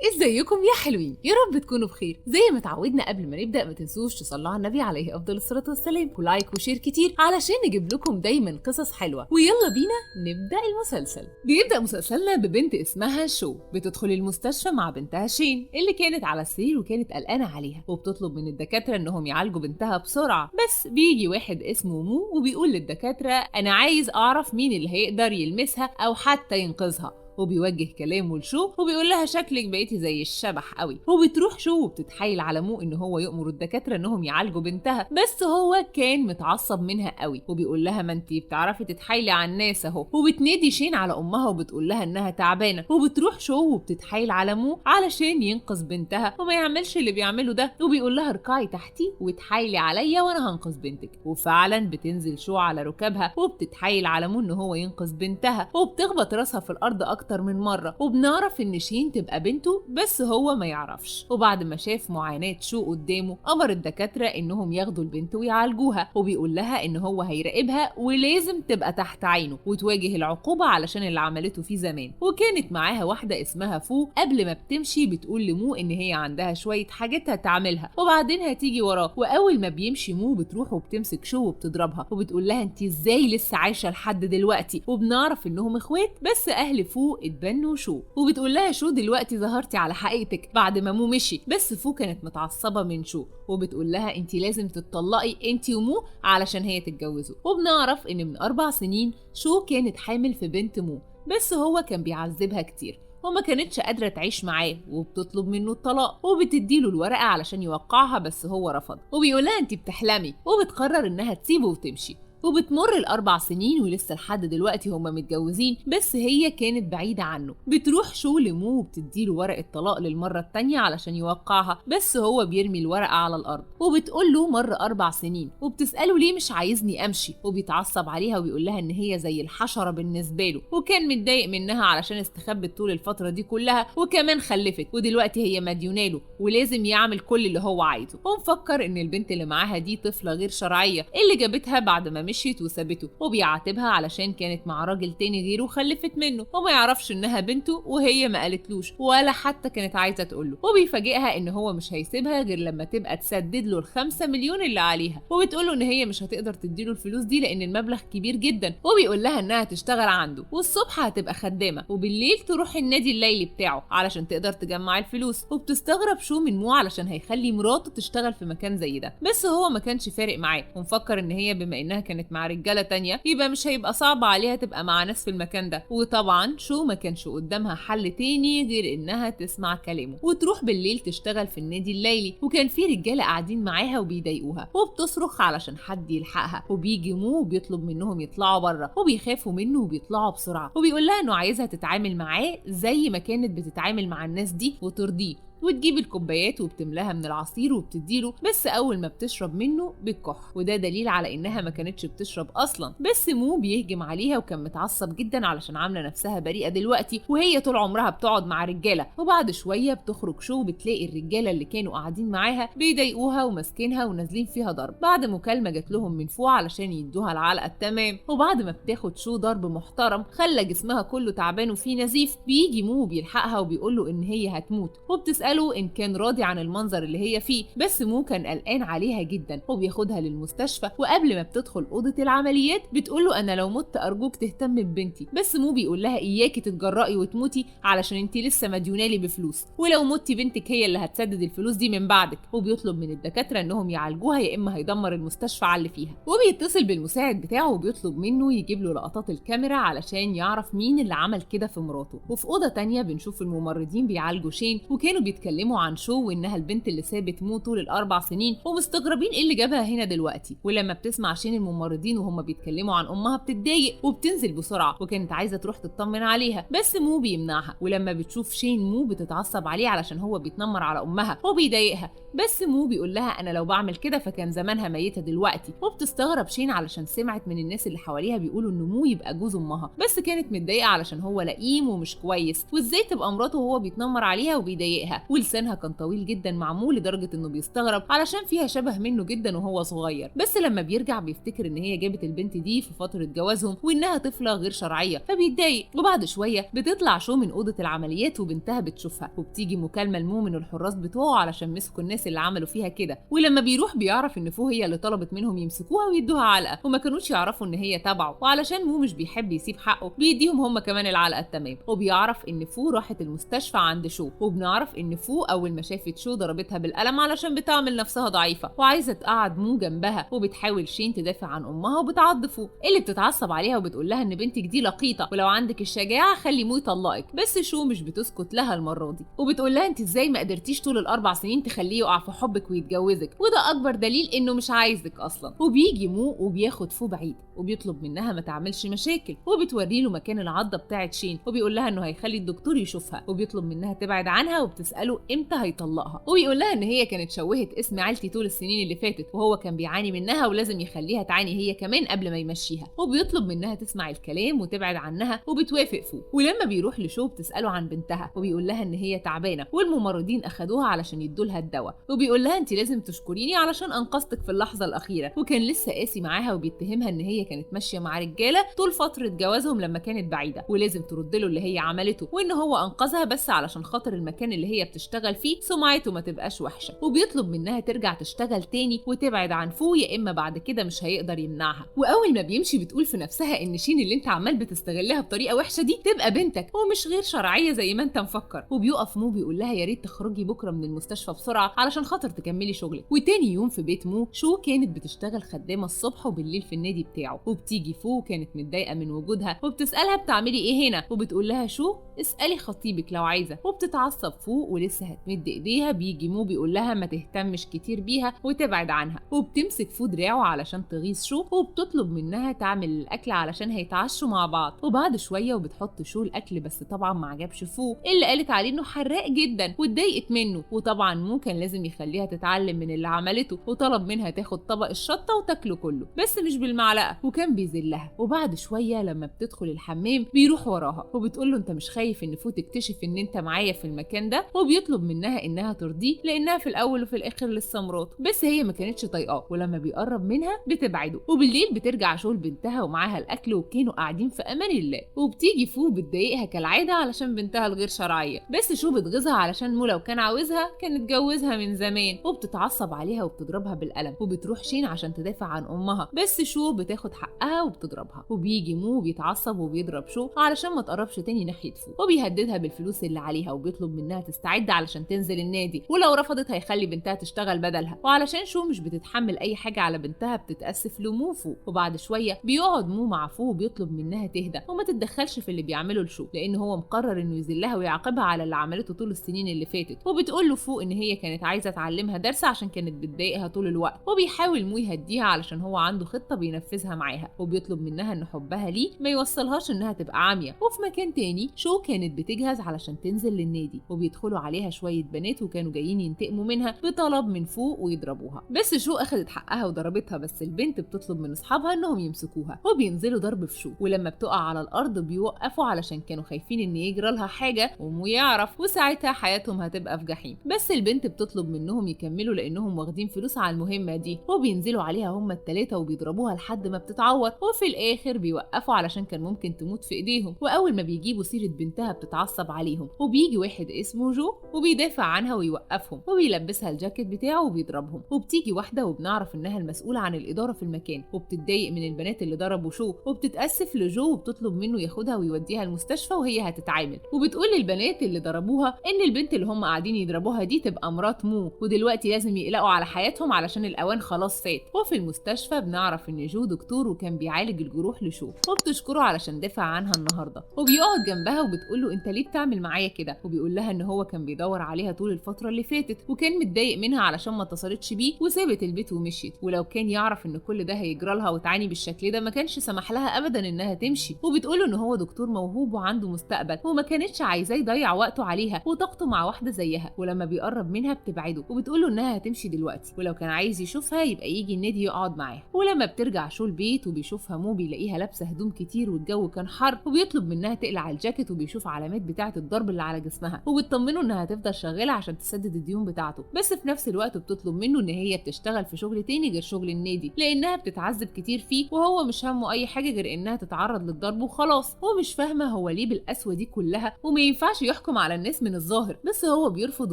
ازيكم يا حلوين؟ يا رب تكونوا بخير. زي ما اتعودنا قبل ما نبدا ما تنسوش تصلوا على النبي عليه افضل الصلاه والسلام ولايك وشير كتير علشان نجيب لكم دايما قصص حلوه. ويلا بينا نبدا المسلسل. بيبدا مسلسلنا ببنت اسمها شو بتدخل المستشفى مع بنتها شين اللي كانت على السرير وكانت قلقانه عليها، وبتطلب من الدكاتره انهم يعالجوا بنتها بسرعه. بس بيجي واحد اسمه مو وبيقول للدكاتره انا عايز اعرف مين اللي هيقدر يلمسها او حتى ينقذها، وبيوجه كلامه لشو وبيقول لها شكلك بقيتي زي الشبح قوي. وبتروح شو وبتتحايل على مو ان هو يأمر الدكاتره انهم يعالجوا بنتها، بس هو كان متعصب منها قوي وبيقول لها ما انتي بتعرفي تتحايلي على الناس اهو. وبتنادي شين على امها وبتقول لها انها تعبانه، وبتروح شو وبتتحايل على مو علشان ينقذ بنتها وما يعملش اللي بيعمله ده، وبيقول لها اركعي تحتي وتحايلي عليا وانا هنقذ بنتك. وفعلا بتنزل شو على ركابها وبتتحايل على مو ان هو ينقذ بنتها، وبتخبط راسها في الارض اكتر من مرة. وبنعرف ان شين تبقى بنته بس هو ما يعرفش. وبعد ما شاف معاناة شو قدامه امر الدكاترة انهم ياخدوا البنت ويعالجوها، وبيقول لها ان هو هيراقبها ولازم تبقى تحت عينه وتواجه العقوبة علشان اللي عملته فيه زمان. وكانت معاها واحدة اسمها فو قبل ما بتمشي بتقول لمو ان هي عندها شوية حاجات هتعملها وبعدين هتيجي وراه. واول ما بيمشي مو بتروح وبتمسك شو وبتضربها وبتقول لها انت ازاي لسه عايشة لحد دلوقتي. وبنعرف انهم اخوات بس اهل فو اتبنوا شو. وبتقول لها شو دلوقتي ظهرتي على حقيقتك بعد ما مو مشي، بس فو كانت متعصبه من شو وبتقول لها انت لازم تتطلقي انت ومو علشان هي تتجوزوا. وبنعرف ان من 4 سنين شو كانت حامل في بنت مو، بس هو كان بيعذبها كتير وما كانتش قادرة تعيش معاه وبتطلب منه الطلاق وبتديله الورقة علشان يوقعها، بس هو رفض وبيقولها انت بتحلمي، وبتقرر انها تسيبه وتمشي. وبتمر ال4 سنين ولسه لحد دلوقتي هما متجوزين، بس هي كانت بعيدة عنه. بتروح شو لمو وبتديله ورقة طلاق للمرة التانية علشان يوقعها، بس هو بيرمي الورقة على الأرض. وبتقول له مر 4 سنين وبتسأله ليه مش عايزني أمشي، وبيتعصب عليها وبيقول لها إن هي زي الحشرة بالنسبة له، وكان متضايق منها علشان استخبت طول الفترة دي كلها وكمان خلفت، ودلوقتي هي مديوناله ولازم يعمل كل اللي هو عايزه. ومفكر إن البنت اللي معاها دي طفلة غير شرعية اللي جابتها بعد ما مشيت وسابته، وبيعاتبها علشان كانت مع راجل تاني غيره وخلفت منه وما يعرفش انها بنته وهي ما قالتلوش ولا حتى كانت عايزه تقوله. وبيفاجئها ان هو مش هيسيبها غير لما تبقى تسدد له ال5 مليون اللي عليها، وبتقوله ان هي مش هتقدر تديله الفلوس دي لان المبلغ كبير جدا. وبيقول لها انها تشتغل عنده والصبح هتبقى خدامه وبالليل تروح النادي الليلي بتاعه علشان تقدر تجمع الفلوس. وبتستغرب شو من مو علشان هيخلي مراته تشتغل في مكان زي ده، بس هو ما كانش فارق معاه ومفكر ان هي بما انها كانت مع رجاله تانية يبقى مش هيبقى صعب عليها تبقى مع ناس في المكان ده. وطبعا شو ما كانش قدامها حل تاني غير انها تسمع كلامه وتروح بالليل تشتغل في النادي الليلي. وكان في رجاله قاعدين معاها وبيضايقوها وبتصرخ علشان حد يلحقها، وبيجي مو وبيطلب منهم يطلعوا بره وبيخافوا منه وبيطلعوا بسرعه، وبيقول لها انه عايزها تتعامل معاه زي ما كانت بتتعامل مع الناس دي وترضيه، وتجيب الكوبايات وبتملاها من العصير وبتديله، بس اول ما بتشرب منه بتكح، وده دليل على انها ما كانتش بتشرب اصلا. بس مو بيهجم عليها وكان متعصب جدا علشان عامله نفسها بريئه دلوقتي وهي طول عمرها بتقعد مع رجاله. وبعد شويه بتخرج شو بتلاقي الرجاله اللي كانوا قاعدين معاها بيضايقوها وماسكينها ونازلين فيها ضرب بعد مكالمه جات لهم من فوق علشان يدوها العلقه التمام. وبعد ما بتاخد شو ضرب محترم خلى جسمها كله تعبان وفيه نزيف، بيجي مو بيلحقها وبيقول له ان هي هتموت، وبتسأله إن كان راضي عن المنظر اللي هي فيه، بس مو كان قلقان عليها جدا وبياخدها للمستشفى. وقبل ما بتدخل أوضة العمليات بتقوله أنا لو مت أرجوك تهتم ببنتي، بس مو بيقول لها إياكي تتجرأي وتموتي علشان انتي لسه مديونالي بفلوس، ولو متي بنتك هي اللي هتسدد الفلوس دي من بعدك. وبيطلب من الدكاترة إنهم يعالجوها يا إما هيدمر المستشفى على اللي فيها. وبيتصل بالمساعد بتاعه وبيطلب منه يجيب له لقطات الكاميرا علشان يعرف مين اللي عمل كده في مراته. وفي أوضة تانية بنشوف الممرضين بيعالجوا شين وكانوا بيتكلموا عن شو وانها البنت اللي سابت مو طول ال4 سنين ومستغربين ايه اللي جابها هنا دلوقتي. ولما بتسمع شين الممرضين وهم بيتكلموا عن امها بتتضايق وبتنزل بسرعه وكانت عايزه تروح تطمن عليها، بس مو بيمنعها. ولما بتشوف شين مو بتتعصب عليه علشان هو بيتنمر على امها وبيضايقها، بس مو بيقول لها انا لو بعمل كده فكان زمانها ميته دلوقتي. وبتستغرب شين علشان سمعت من الناس اللي حواليها بيقولوا ان مو يبقى جوز امها، بس كانت متضايقه علشان هو لئيم ومش كويس وازاي تبقى مراته وهو بيتنمر عليها وبيضايقها. ولسانها كان طويل جدا معمول لدرجه انه بيستغرب علشان فيها شبه منه جدا وهو صغير. بس لما بيرجع بيفتكر ان هي جابت البنت دي في فتره جوازهم وانها طفله غير شرعيه فبيتضايق. وبعد شويه بتطلع شو من اوضه العمليات وبنتها بتشوفها، وبتيجي مكالمه لمو من الحراس بتوعه علشان مسكوا الناس اللي عملوا فيها كده. ولما بيروح بيعرف ان فو هي اللي طلبت منهم يمسكوها ويدوها علقه، وما كانوش يعرفوا ان هي تبعه. وعلشان مو مش بيحب يسيب حقه بيديهم هم كمان العلقه التمام. وبيعرف ان فو راحت المستشفى عند شو، وبنعرف ان فو اول ما شافت شو ضربتها بالقلم علشان بتعمل نفسها ضعيفه وعايزه تقعد مو جنبها. وبتحاول شين تدافع عن امها وبتعض فو اللي بتتعصب عليها وبتقول لها ان بنتك دي لقيطه ولو عندك الشجاعه خلي مو يطلقك. بس شو مش بتسكت لها المره دي وبتقول لها انت ازاي ما قدرتيش طول ال4 سنين تخليه يقع في حبك ويتجوزك، وده اكبر دليل انه مش عايزك اصلا. وبيجي مو وبياخد فو بعيد وبيطلب منها ما تعملش مشاكل، وبتوري له مكان العضه بتاعه شين وبيقول لها انه هيخلي الدكتور يشوفها، وبيطلب منها تبعد عنها وبتساله امتى هيطلقها. وبيقول لها ان هي كانت شوهت اسم عيلتي طول السنين اللي فاتت وهو كان بيعاني منها ولازم يخليها تعاني هي كمان قبل ما يمشيها. وبيطلب منها تسمع الكلام وتبعد عنها وبتوافق فو. ولما بيروح لشو بتساله عن بنتها وبيقول لها ان هي تعبانه والممرضين اخدوها علشان يدوا لها الدواء. وبيقول لها انت لازم تشكريني علشان انقذتك في اللحظه الاخيره. وكان لسه قاسي معاها وبيتهمها ان هي كانت ماشيه مع رجاله طول فتره جوازهم لما كانت بعيده ولازم ترد له اللي هي عملته، وان هو انقذها بس علشان خاطر المكان اللي هي بتشتغل فيه سمعته ما تبقاش وحشه. وبيطلب منها ترجع تشتغل تاني وتبعد عن فو يا اما بعد كده مش هيقدر يمنعها. واول ما بيمشي بتقول في نفسها ان شين اللي انت عمال بتستغلها بطريقه وحشه دي تبقى بنتك ومش غير شرعيه زي ما انت مفكر. وبيقف مو بيقول لها يا ريت تخرجي بكره من المستشفى بسرعه علشان خاطر تكملي شغلك. وتاني يوم في بيت مو شو كانت بتشتغل خدامه الصبح وبالليل في النادي بتاعه. وبتيجي فو كانت متضايقه من وجودها وبتسالها بتعملي ايه هنا، وبتقول لها شو اسالي خطيبك لو عايزه. وبتتعصب فو ولسه هتمد ايديها بيجي مو بيقول لها ما تهتمش كتير بيها وتبعد عنها. وبتمسك فو دراعه علشان تغيظ شو وبتطلب منها تعمل الاكل علشان هيتعشوا مع بعض. وبعد شويه وبتحط شو الاكل بس طبعا ما عجبش فو اللي قالت عليه انه حراق جدا واتضايقت منه. وطبعا مو كان لازم يخليها تتعلم من اللي عملته وطلب منها تاخد طبق الشطه وتاكله كله بس مش بالمعلقه وكان بيذلها. وبعد شويه لما بتدخل الحمام بيروح وراها وبتقول له انت مش خايف ان فو تكتشف ان انت معايا في المكان ده. وبيطلب منها انها ترضيه لانها في الاول وفي الاخر لسه مراته، بس هي ما كانتش طايقاه ولما بيقرب منها بتبعده. وبالليل بترجع شو لبنتها ومعاها الاكل وكانوا قاعدين في امان الله. وبتيجي فو بتضايقها كالعاده علشان بنتها الغير شرعيه، بس شو بتغيظها علشان مو لو كان عاوزها كان اتجوزها من زمان. وبتتعصب عليها وبتضربها بالقلم. وبتروح شين عشان تدافع عن امها بس شو بتاخد حقها وبتضربها. وبيجي مو بيتعصب وبيضرب شو علشان ما تقربش تاني ناحيه فو وبيهددها بالفلوس اللي عليها وبيطلب منها تستعد علشان تنزل النادي ولو رفضت هيخلي بنتها تشتغل بدلها. وعلشان شو مش بتتحمل اي حاجه على بنتها بتتاسف لمو فو. وبعد شويه بيقعد مو مع فو وبيطلب منها تهدى وما تتدخلش في اللي بيعمله لشو لان هو مقرر انه يذلها ويعاقبها على اللي عملته طول السنين اللي فاتت. وبتقول له فو ان هي كانت عايزه تعلمها درس عشان كانت بتضايقها طول الوقت. وبيحاول مو يهديها علشان هو عنده خطه بينفذها معاها. وبيطلب منها ان حبها ليه ما يوصلهاش انها تبقى عاميه. وفي مكان تاني شو كانت بتجهز علشان تنزل للنادي وبيدخلوا عليها شويه بنات وكانوا جايين ينتقموا منها بطلب من فو ويضربوها. بس شو اخدت حقها وضربتها بس البنت بتطلب من اصحابها انهم يمسكوها وبينزلوا ضرب في شو. ولما بتقع على الارض بيوقفوا علشان كانوا خايفين ان يجرى لها حاجه ومو يعرف وساعتها حياتهم هتبقى في جحيم. بس البنت بتطلب منهم يكملوا لانهم واخدين فلوس على المهمه دي. وبينزلوا عليها هم الثلاثه وبيضربوها لحد ما بتتعور وفي الاخر بيوقفوا علشان كان ممكن تموت في ايديهم. واول ما بيجيبوا سيره بنتها بتتعصب عليهم وبيجي واحد اسمه جو وبيدافع عنها ويوقفهم وبيلبسها الجاكيت بتاعه وبيضربهم. وبتيجي واحده وبنعرف انها المسؤوله عن الاداره في المكان وبتتضايق من البنات اللي ضربوا شو وبتتاسف لجو وبتطلب منه ياخدها ويوديها المستشفى وهي هتتعامل. وبتقول للبنات اللي ضربوها ان البنت اللي هم قاعدين يضربوها دي تبقى مرات مو ودلوقتي لازم يقلقوا على حياتهم علشان الاوان خلاص فات. وفي المستشفى بنعرف ان جو دكتور وكان بيعالج الجروح لشو وبتشكره علشان دافع عنها النهارده. وبيقعد جنبها وبتقول له انت ليه بتعمل معايا كده. وبيقول لها ان هو كان بيدور عليها طول الفتره اللي فاتت وكان متضايق منها علشان ما اتصلتش بيه وسابت البيت ومشيت ولو كان يعرف ان كل ده هيجرى لها وتعاني بالشكل ده ما كانش سمح لها ابدا انها تمشي. وبتقول له ان هو دكتور موهوب وعنده مستقبل وما كانتش عايزاه يضيع وقته عليها وطاقته مع واحده زيها. ولما بيقرب منها بتبعده وبتقول له انها هتمشي دلوقتي ولو كان عايز يشوفها يبقى يجي النادي يقعد معاها. ولما بترجع شو البيت وبيشوفها مو بيلاقيها لابسه هدوم كتير والجو كان حر وبيطلب منها تقلع الجاكيت وبيشوف علامات بتاعه الضرب اللي على جسمها وبتطمنه انها انها هتفضل شغاله عشان تسدد الديون بتاعته، بس في نفس الوقت بتطلب منه ان هي بتشتغل في شغل تاني غير شغل النادي لانها بتتعذب كتير فيه، وهو مش همه اي حاجه غير انها تتعرض للضرب وخلاص. هو مش فاهمه هو ليه بالقسوه دي كلها، وما ينفعش يحكم على الناس من الظاهر، بس هو بيرفض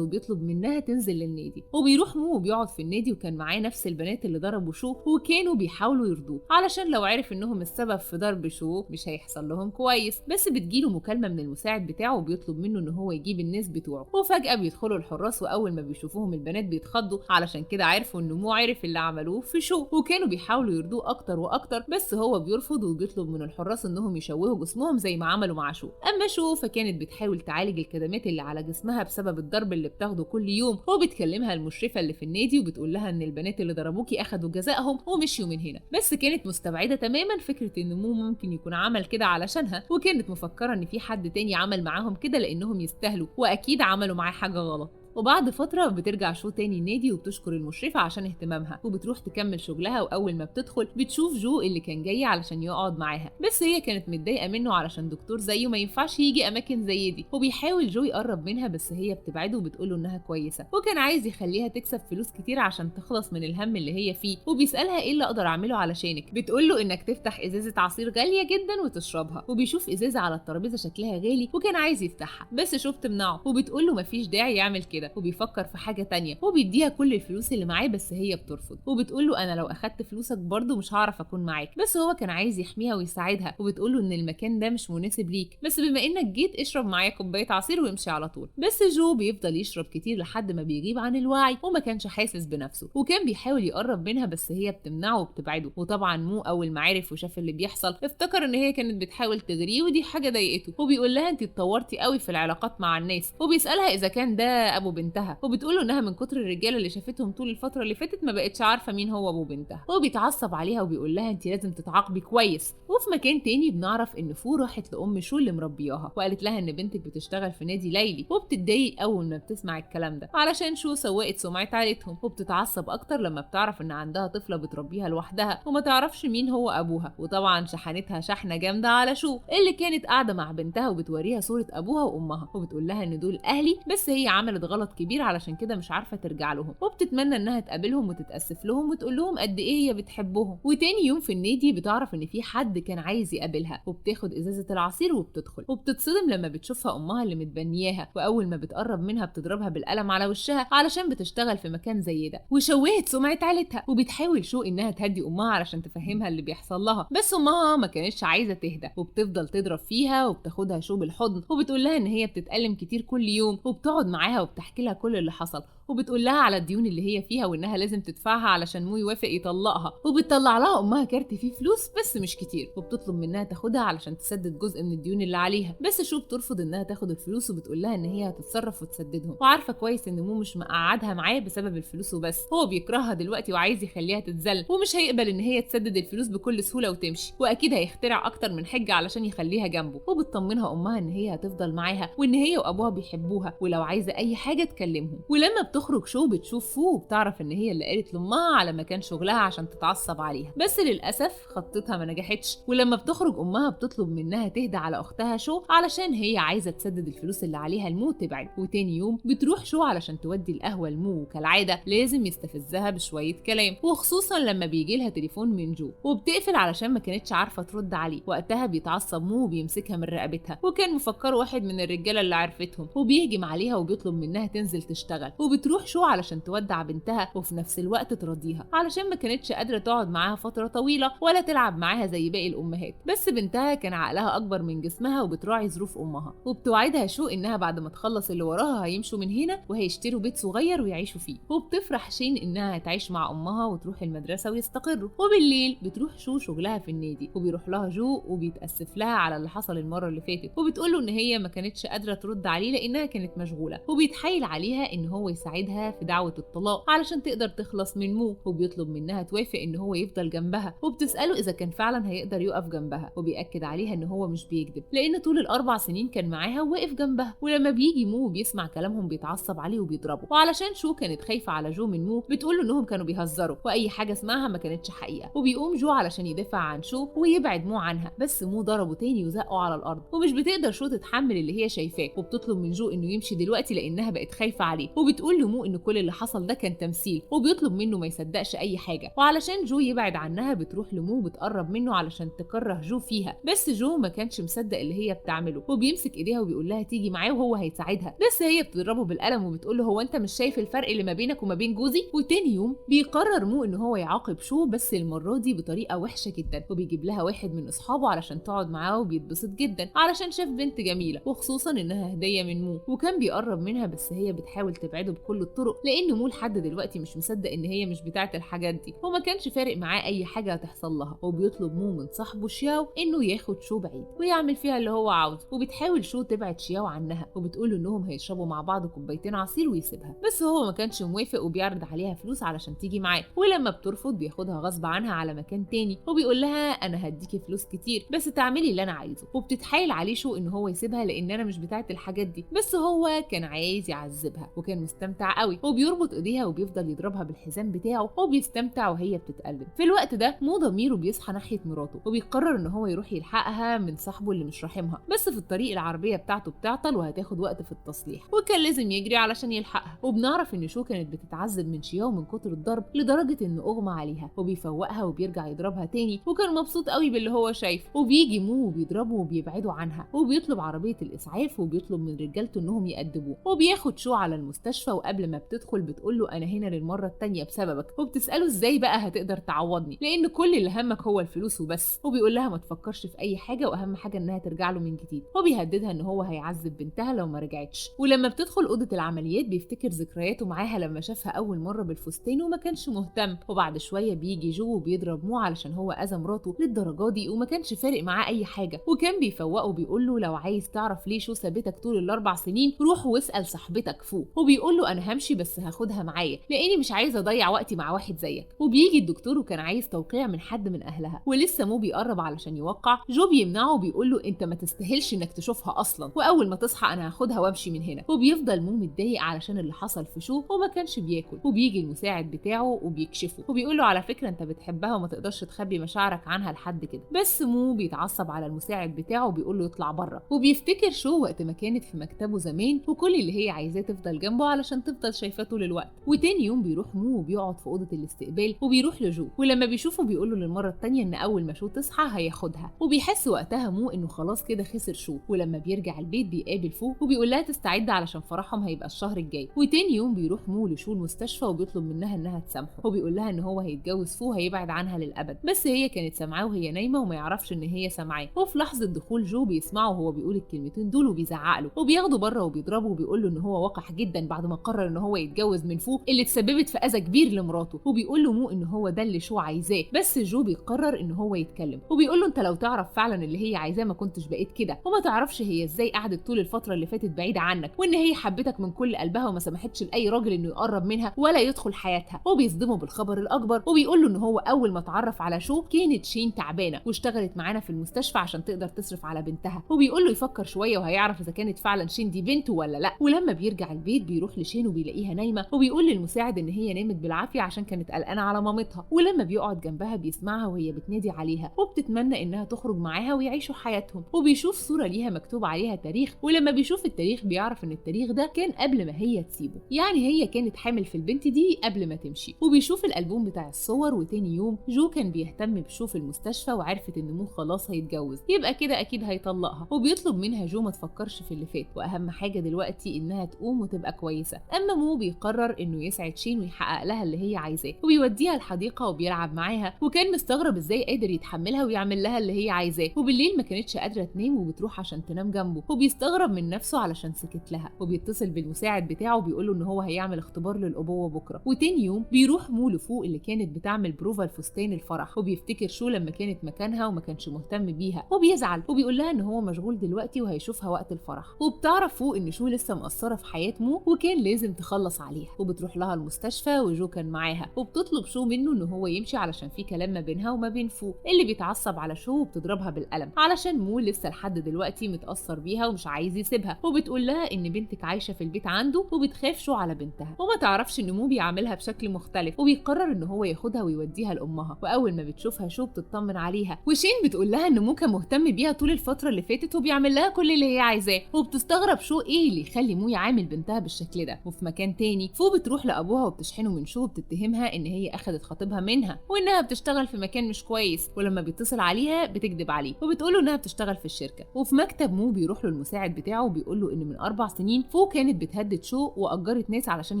وبيطلب منها تنزل للنادي. وبيروح مو وبيقعد في النادي، وكان معاه نفس البنات اللي ضربوا شو، وكانوا بيحاولوا يرضوه علشان لو عرف انهم السبب في ضرب شو مش هيحصل لهم كويس. بس بتجيله مكالمه من المساعد بتاعه وبيطلب منه ان هو يجيب الناس بتوعه، وفجاه بيدخلوا الحراس، واول ما بيشوفوهم البنات بيتخضوا علشان كده عرفوا ان مو عرف اللي عملوه في شو، وكانوا بيحاولوا يرضوه اكتر واكتر، بس هو بيرفض وبيطلب من الحراس انهم يشوهوا جسمهم زي ما عملوا مع شو. اما شو فكانت بتحاول تعالج الكدمات اللي على جسمها بسبب الضرب اللي بتاخده كل يوم، وبتكلمها المشرفه اللي في النادي وبتقول لها ان البنات اللي ضربوكي اخدوا جزائهم ومشيوا من هنا، بس كانت مستبعده تماما فكره ان مو ممكن يكون عمل كده علشانها، وكانت مفكره ان في حد تاني عمل معاهم كده لانهم يستاهلوا، واكيد عملوا معاه حاجه غلط. وبعد فترة بترجع شو تاني النادي وبتشكر المشرفة عشان اهتمامها، وبتروح تكمل شغلها، وأول ما بتدخل بتشوف جو اللي كان جاي علشان يقعد معاها، بس هي كانت متضايقة منه علشان دكتور زيه ما ينفعش يجي أماكن زي دي، وبيحاول جو يقرب منها بس هي بتبعده وبتقوله إنها كويسة، وكان عايز يخليها تكسب فلوس كتير عشان تخلص من الهم اللي هي فيه، وبيسألها إيه اللي أقدر أعمله علشانك، بتقوله إنك تفتح إزازة عصير غالية جدا وتشربها، وبيشوف إزازة على الترابيزة شكلها غالي وكان عايز يفتحها، بس شو بتمنعه وبتقوله مفيش داعي يعمل كده، وبيفكر في حاجه تانية، وبيديها كل الفلوس اللي معاه بس هي بترفض، وبتقول له انا لو اخدت فلوسك برضه مش هعرف اكون معاك، بس هو كان عايز يحميها ويساعدها، وبتقول له ان المكان ده مش مناسب ليك، بس بما انك جيت اشرب معايا كوبايه عصير وامشي على طول. بس جو بيفضل يشرب كتير لحد ما بيغيب عن الوعي وما كانش حاسس بنفسه، وكان بيحاول يقرب منها بس هي بتمنعه وبتبعده، وطبعا مو اول ما عرف وشاف اللي بيحصل افتكر ان هي كانت بتحاول تغريه ودي حاجه ضايقته، وبيقول لها انت اتطورتي قوي في العلاقات مع الناس، وبيسالها اذا كان ده ابو بنتها، وبتقول له انها من كتر الرجاله اللي شافتهم طول الفتره اللي فاتت ما بقتش عارفه مين هو ابو بنتها. هو بيتعصب عليها وبيقول لها انت لازم تتعاقبي كويس. وفي مكان تاني بنعرف ان فو راحت لام شو اللي مربياها وقالت لها ان بنتك بتشتغل في نادي ليلي، وبتتضايق اول ما بتسمع الكلام ده علشان شو سوقت سمعه عيلتهم، وبتتعصب اكتر لما بتعرف ان عندها طفله بتربيها لوحدها وما تعرفش مين هو ابوها، وطبعا شحنتها شحنه جامده على شو اللي كانت قاعده مع بنتها وبتوريها صوره ابوها وامها، وبتقول لها ان دول اهلي بس هي عملت غلط كبير علشان كده مش عارفه ترجع لهم، وبتتمنى انها تقابلهم وتتاسف لهم وتقول لهم قد ايه هي بتحبهم. وتاني يوم في النادي بتعرف ان في حد كان عايز يقابلها، وبتاخد ازازه العصير وبتدخل، وبتتصدم لما بتشوفها امها اللي متبنياها، واول ما بتقرب منها بتضربها بالقلم على وشها علشان بتشتغل في مكان زي ده وشوهت سمعه عيلتها. وبتحاول شو انها تهدي امها علشان تفهمها اللي بيحصل لها، بس امها ما كانتش عايزه تهدى وبتفضل تضرب فيها، وبتاخدها شو بالحضن وبتقول لها ان هي بتتألم كتير كل يوم، وبتقعد معاها وبتحكي لها كل اللي حصل، وبتقول لها على الديون اللي هي فيها وانها لازم تدفعها علشان مو يوافق يطلقها، وبتطلع لها امها كارت فيه فلوس بس مش كتير، وبتطلب منها تاخدها علشان تسدد جزء من الديون اللي عليها، بس شو بترفض انها تاخد الفلوس وبتقول لها ان هي هتتصرف وتسددهم، وعارفه كويس ان مو مش مقعدها معاه بسبب الفلوس وبس، هو بيكرهها دلوقتي وعايز يخليها تتذل، ومش هيقبل ان هي تسدد الفلوس بكل سهوله وتمشي، واكيد هيخترع اكتر من حجه علشان يخليها جنبه. وبتطمنها امها ان هي هتفضل معاها وان هي وابوها بيحبوها ولو عايزه اي حاجه تكلمهم. ولما بتخرج شو بتشوف فو وبتعرف ان هي اللي قالت لامها على مكان شغلها عشان تتعصب عليها، بس للاسف خطتها ما نجحتش. ولما بتخرج امها بتطلب منها تهدى على اختها شو علشان هي عايزه تسدد الفلوس اللي عليها لمو تبعد. وتاني يوم بتروح شو علشان تودي القهوه لمو، وكالعاده لازم يستفزها بشويه كلام، وخصوصا لما بيجي لها تليفون من جو، وبتقفل علشان ما كانتش عارفه ترد عليه. وقتها بيتعصب مو وبيمسكها من رقبتها، وكان مفكر واحد من الرجاله اللي عرفتهم، وبيهجم عليها وبيطلب منها تنزل تشتغل. وبتروح شو علشان تودع بنتها وفي نفس الوقت ترضيها علشان ما كانتش قادره تقعد معاها فتره طويله ولا تلعب معاها زي باقي الامهات، بس بنتها كان عقلها اكبر من جسمها وبتراعي ظروف امها. وبتوعدها شو انها بعد ما تخلص اللي وراها هيمشوا من هنا وهيشتروا بيت صغير ويعيشوا فيه. وبتفرح شين انها هتعيش مع امها وتروح المدرسه ويستقروا. وبالليل بتروح شو شغلها في النادي، وبيروح لها جو وبيتاسف لها على اللي حصل المره اللي فاتت، وبتقول له ان هي ما كانتش قادره ترد عليه لانها كانت مشغوله، وبيتحايل وبيتحايل عليها ان هو يساعدها في دعوة الطلاق علشان تقدر تخلص من مو، وبيطلب منها توافق ان هو يفضل جنبها، وبتسأله اذا كان فعلا هيقدر يقف جنبها، وبيأكد عليها ان هو مش بيكذب لان طول ال4 سنين كان معاها وواقف جنبها. ولما بيجي مو بيسمع كلامهم بيتعصب عليه وبيضربه، وعلشان شو كانت خايفة على جو من مو بتقول له انهم كانوا بيهزروا واي حاجة اسمها ما كانتش حقيقة. وبيقوم جو علشان يدافع عن شو ويبعد مو عنها، بس مو ضربه تاني وزقه على الارض، ومش بتقدر شو تتحمل اللي هي شايفاه، وبتطلب من جو انه يمشي دلوقتي لانها بقت خايفة عليه، وبتقول لمو ان كل اللي حصل ده كان تمثيل، وبيطلب منه ما يصدقش اي حاجة. وعلشان جو يبعد عنها بتروح لمو بتقرب منه علشان تكره جو فيها، بس جو ما كانش مصدق اللي هي بتعمله، وبيمسك ايديها وبيقول لها تيجي معاه وهو هيساعدها، بس هي بتضربه بالقلم وبتقول له هو انت مش شايف الفرق اللي ما بينك وما بين جوزي؟ وتاني يوم بيقرر مو ان هو يعاقب شو، بس المرة دي بطريقة وحشة جدا، وبيجيب لها واحد من اصحابه علشان تقعد معاه، وبيتبسط جدا علشان شاف بنت جميلة وخصوصا انها هدية من مو، وكان بيقرب منها بس هي بتحاول تبعده بكل الطرق لان مو لحد دلوقتي مش مصدق ان هي مش بتاعه الحاجات دي، وما كانش فارق معاه اي حاجة هتحصل لها. وبيطلب مو من صاحبه شياو انه ياخد شو بعيد ويعمل فيها اللي هو عاوزه، وبتحاول شو تبعد شياو عنها، وبتقول انهم هيشربوا مع بعض كوبايتين عصير ويسيبها، بس هو ما كانش موافق وبيعرض عليها فلوس علشان تيجي معاه، ولما بترفض بياخدها غصب عنها على مكان تاني، وبيقول لها انا هديكي فلوس كتير بس تعملي اللي انا عايزه. وبتتحايل عليه شو ان هو يسيبها لان انا مش بتاعه الحاجات دي، بس هو كان عايز يعذبها وكان مستمتع قوي، وبيربط ايديها وبيفضل يضربها بالحزام بتاعه وبيستمتع وهي بتتألم. في الوقت ده مو ضميره بيصحى ناحيه مراته، وبيقرر ان هو يروح يلحقها من صاحبه اللي مش راحمها، بس في الطريق العربيه بتاعته بتعطل وهتاخد وقت في التصليح، وكان لازم يجري علشان يلحقها. وبنعرف ان شو كانت بتتعذب من شياو من كتر الضرب لدرجه انه اغمى عليها، وبيفوقها وبيرجع يضربها تاني، وكان مبسوط قوي باللي هو شايفه. وبيجي مو وبيضربه وبيبعدوا عنها، وبيطلب عربيه الاسعاف وبيطلب من رجالته انهم يأدبوه، وبياخد شو على المستشفى. وقبل ما بتدخل بتقول له انا هنا للمره التانيه بسببك، وبتساله ازاي بقى هتقدر تعوضني لان كل اللي همك هو الفلوس وبس. وبيقول لها ما تفكرش في اي حاجه واهم حاجه انها ترجع له من جديد، وبيهددها ان هو هيعذب بنتها لو ما رجعتش. ولما بتدخل اوضه العمليات بيفتكر ذكرياته معاها لما شافها اول مره بالفستان وما كانش مهتم. وبعد شويه بيجي جو وبيضرب مو علشان هو اذى مراته للدرجه دي وما كانش فارق معاه اي حاجه، وكان بيفوقه وبيقول له لو عايز تعرف ليه شو سابتك طول ال4 سنين روح واسال صاحبتك فو. وبيقول له انا همشي بس هاخدها معايا لاني مش عايزه اضيع وقتي مع واحد زيك. وبيجي الدكتور وكان عايز توقيع من حد من اهلها، ولسه مو بيقرب علشان يوقع، جو بيمنعه وبيقول له انت ما تستاهلش انك تشوفها اصلا، واول ما تصحى انا هاخدها وامشي من هنا. وبيفضل مو متضايق علشان اللي حصل في شو وما كانش بياكل. وبيجي المساعد بتاعه وبيكشفه وبيقول له على فكره انت بتحبها وما تقدرش تخبي مشاعرك عنها لحد كده، بس مو بيتعصب على المساعد بتاعه وبيقول له يطلع بره. وبيفتكر شو وقت ما كانت في مكتبه زمان وكل اللي هي عايزاه تفضل جنبه علشان تفضل شايفاه طول الوقت. وتاني يوم بيروح مو وبيقعد في اوضه الاستقبال وبيروح لجو، ولما بيشوفه بيقول له للمره التانيه ان اول ما شو تصحى هياخدها. وبيحس وقتها مو انه خلاص كده خسر شو. ولما بيرجع البيت بيقابل فو وبيقول لها تستعد علشان فرحهم هيبقى الشهر الجاي. وتاني يوم بيروح مو لشو المستشفى وبيطلب منها انها تسامحه، وبيقول لها ان هو هيتجوز فو هيبعد عنها للابد، بس هي كانت سامعاه وهي نايمه وما يعرفش ان هي سامعاه. وفي لحظه دخول جو بيسمعه وهو بيقول الكلمتين دول وبيزعق له وبياخده بره وبيضربه وبيقول له ان هو وقح جدا بعد ما قرر ان هو يتجوز من فو اللي تسببت في اذى كبير لمراته. وبيقول له مو ان هو ده اللي شو عايزاه، بس جو بيقرر ان هو يتكلم وبيقول له انت لو تعرف فعلا اللي هي عايزاه ما كنتش بقيت كده، وما تعرفش هي ازاي قعدت طول الفتره اللي فاتت بعيده عنك، وان هي حبتك من كل قلبها وما سمحتش لاي راجل انه يقرب منها ولا يدخل حياتها. وبيصدمه بالخبر الاكبر وبيقول له ان هو اول ما اتعرف على شو كانت شين تعبانه واشتغلت معانا في المستشفى عشان تقدر تصرف على بنتها. وبيقول له يفكر شويه وهيعرف اذا كانت فعلا شين دي بنته ولا لا. ولما بيرجع البيت بيروح لشين وبيلاقيها نايمه وبيقول للمساعد ان هي نامت بالعافيه عشان كانت قلقانه على مامتها. ولما بيقعد جنبها بيسمعها وهي بتنادي عليها وبتتمنى انها تخرج معاها ويعيشوا حياتهم. وبيشوف صوره ليها مكتوب عليها تاريخ، ولما بيشوف التاريخ بيعرف ان التاريخ ده كان قبل ما هي تسيبه، يعني هي كانت حامل في البنت دي قبل ما تمشي. وبيشوف الالبوم بتاع الصور. وتاني يوم جو كان بيهتم بشو في المستشفى وعرفت ان مو خلاص هيتجوز، يبقى كده اكيد هيطلقها. وبيطلب منها جو ما تفكرش في اللي فات واهم حاجه دلوقتي انها تقوم وتبقى كويسه. اما مو بيقرر انه يسعد شين ويحقق لها اللي هي عايزاه، وبيوديها الحديقه وبيلعب معاها، وكان مستغرب ازاي قادر يتحملها ويعمل لها اللي هي عايزاه. وبالليل ما كانتش قادره تنام وبتروح عشان تنام جنبه، وبيستغرب من نفسه علشان سكت لها. وبيتصل بالمساعد بتاعه وبيقول له ان هو هيعمل اختبار للابوه بكره. وتاني يوم بيروح مو لفوق اللي كانت بتعمل بروفا الفستان الفرح، وبيفتكر شو لما كانت مكانها وما كانش مهتم بيها وبيزعل، وبيقول لها ان هو مشغول دلوقتي وهيشوفها وقت الفرح. وبتعرف فوق ان شو لسه مقصره في في حياة مو وكان لازم تخلص عليها، وبتروح لها المستشفى وجو كان معاها، وبتطلب شو منه ان هو يمشي علشان في كلام ما بينها وما بين فو اللي بيتعصب على شو وبتضربها بالقلم علشان مو لسه لحد دلوقتي متأثر بيها ومش عايز يسيبها، وبتقول لها ان بنتك عايشة في البيت عنده وبتخاف شو على بنتها، وما تعرفش ان مو بيعاملها بشكل مختلف، وبيقرر ان هو ياخدها ويوديها لامها. واول ما بتشوفها شو بتطمن عليها، وشين بتقول لها ان مو كان مهتم بيها طول الفترة اللي فاتت وبيعمل لها كل اللي هي عايزاه، وبتستغرب شو ايه اللي يخلي مو يعامل بنتها بالشكل ده. وفي مكان تاني فو بتروح لابوها وبتشحنه من شو وبتتهمها ان هي اخدت خطيبها منها وانها بتشتغل في مكان مش كويس، ولما بيتصل عليها بتكذب عليه وبتقوله انها بتشتغل في الشركه. وفي مكتب مو بيروح له المساعد بتاعه وبيقول له ان من 4 سنين فو كانت بتهدد شو واجرت ناس علشان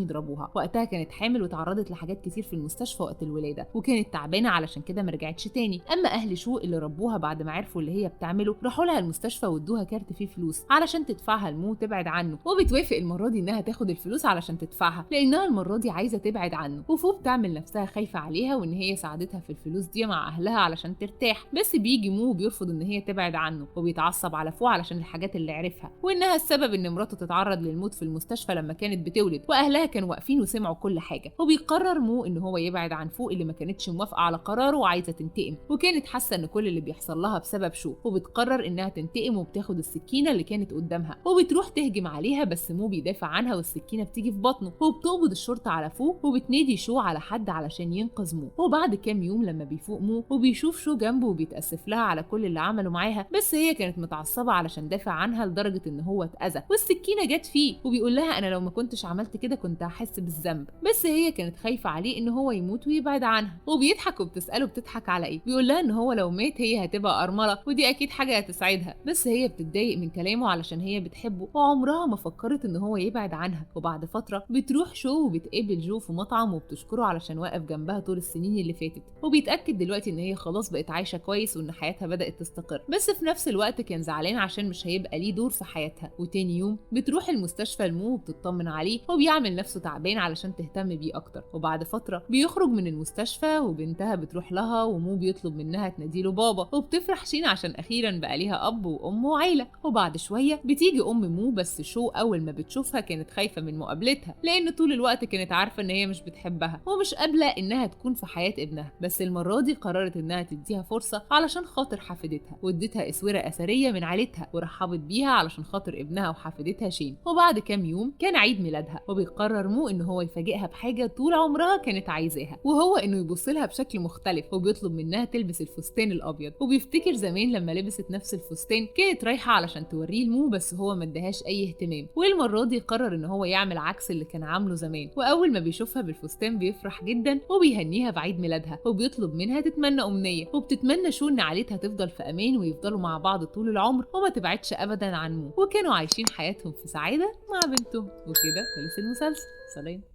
يضربوها، وقتها كانت حامل وتعرضت لحاجات كتير في المستشفى وقت الولاده وكانت تعبانه علشان كده ما رجعتش تاني. اما اهل شو اللي ربوها بعد ما عرفوا اللي هي بتعمله راحوا لها المستشفى وادوها كارت فيه فلوس علشان تدفعها لمو تبعد عنه، وبتوافق المره دي انها تاخد الفلوس علشان تدفعها لانها المره دي عايزه تبعد عنه. وفو بتعمل نفسها خايفه عليها وان هي ساعدتها في الفلوس دي مع اهلها علشان ترتاح، بس بيجي مو وبيرفض ان هي تبعد عنه وبيتعصب على فو علشان الحاجات اللي عرفها وانها السبب ان مراته تتعرض للموت في المستشفى لما كانت بتولد، واهلها كانوا واقفين وسمعوا كل حاجه. وبيقرر مو ان هو يبعد عن فو اللي ما كانتش موافقه على قراره وعايزه تنتقم، وكانت حاسه ان كل اللي بيحصل لها بسبب شو، وبتقرر انها تنتقم وبتاخد السكينه اللي كانت قدامها وبتروح تهجم عليها، بس مو بيدافع عنها والسكينه بتيجي في بطنه، وبتقبض الشرطه على فو وبتنادي شو على حد علشان ينقذ مو. وبعد كام يوم لما بيفوق مو وبيشوف شو جنبه وبيتاسف لها على كل اللي عمله معاها، بس هي كانت متعصبه علشان دافع عنها لدرجه ان هو اتاذى والسكينه جت فيه، وبيقول لها انا لو ما كنتش عملت كده كنت هحس بالذنب، بس هي كانت خايفه عليه ان هو يموت ويبعد عنها. وبيضحك وبتساله بتضحك على ايه، بيقول لها ان هو لو مات هي هتبقى ارمله ودي اكيد حاجه هتسعدها، بس هي بتتضايق من كلامه علشان هي بتحبه وعمرها ما فكرت ان هو يبعد عنها. وبعد فتره بتروح شو وبتقابل جو في مطعم وبتشكره علشان واقف جنبها طول السنين اللي فاتت، وبيتاكد دلوقتي ان هي خلاص بقت عايشه كويس وان حياتها بدات تستقر، بس في نفس الوقت كان زعلان عشان مش هيبقى ليه دور في حياتها. وتاني يوم بتروح المستشفى لمو وبتطمن عليه وبيعمل نفسه تعبان علشان تهتم بيه اكتر. وبعد فتره بيخرج من المستشفى وبنتها بتروح لها ومو بيطلب منها تناديله بابا، وبتفرح شين عشان اخيرا بقى ليها اب وام وعيله. وبعد شويه بتيجي ام مو، بس شو اول ما بتشوفها كانت خايفه من مقابلتها لان طول الوقت كانت عارفه ان هي مش بتحبها ومش قابله انها تكون في حياه ابنها، بس المره دي قررت انها تديها فرصه علشان خاطر حفيدتها، واديتها اسوره اثريه من عيلتها ورحبت بيها علشان خاطر ابنها وحفيدتها شين. وبعد كام يوم كان عيد ميلادها وبيقرر مو ان هو يفاجئها بحاجه طول عمرها كانت عايزاها، وهو انه يبص لها بشكل مختلف وبيطلب منها تلبس الفستان الابيض. وبيفتكر زمان لما لبست نفس الفستان كانت رايحه علشان توريه لمو بس هو ما اداهاش اي اهتمام، والمره دي قرر ان هو يعمل عكس اللي كان عامله زمان. واول ما بيشوفها بالفستان بيفرح جدا وبيهنيها بعيد ميلادها وبيطلب منها تتمنى امنيه، وبتتمنى شو ان عيلتها تفضل في امان ويفضلوا مع بعض طول العمر وما تبعدش ابدا عن مو، وكانوا عايشين حياتهم في سعاده مع بنتهم. وكده خلص المسلسل. سلام.